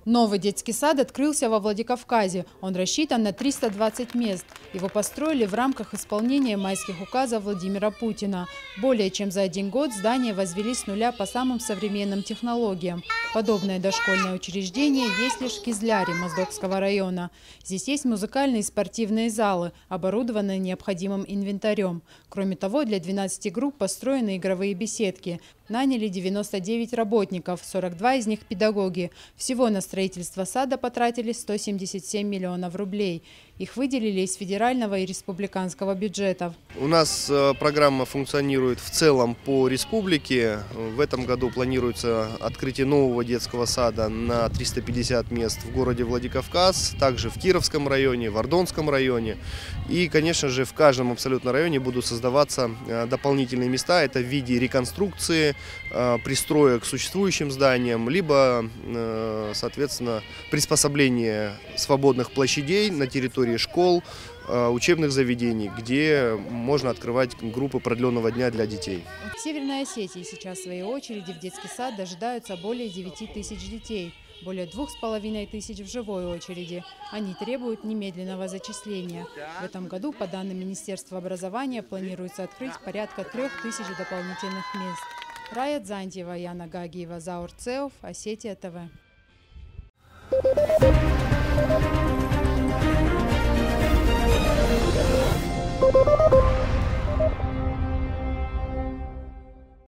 Новый детский сад открылся во Владикавказе. Он рассчитан на 320 мест. Его построили в рамках исполнения майских указов Владимира Путина. Более чем за 1 год здание возвели с нуля по самым современным технологиям. Подобное дошкольное учреждение есть лишь в Кизляре Моздокского района. Здесь есть музыкальные и спортивные залы, оборудованные необходимым инвентарем. Кроме того, для 12 групп построены игровые беседки. Наняли 99 работников, 42 из них педагоги. Всего на строительство сада потратили 177 миллионов рублей. Их выделили из федерального и республиканского бюджетов. У нас программа функционирует в целом по республике. В этом году планируется открытие нового детского сада на 350 мест в городе Владикавказ, также в Кировском районе, в Ордонском районе. И, конечно же, в каждом абсолютно районе будут создаваться дополнительные места. Это в виде реконструкции, пристроек к существующим зданиям, либо, соответственно, приспособление свободных площадей на территории школ, учебных заведений, где можно открывать группы продленного дня для детей. В Северной Осетии сейчас в своей очереди в детский сад дожидаются более 9 тысяч детей. Более 2500 в живой очереди. Они требуют немедленного зачисления. В этом году, по данным Министерства образования, планируется открыть порядка 3000 дополнительных мест. Рая Дзантьева, Яна Гагиева, Заур Цеов, Осетия ТВ.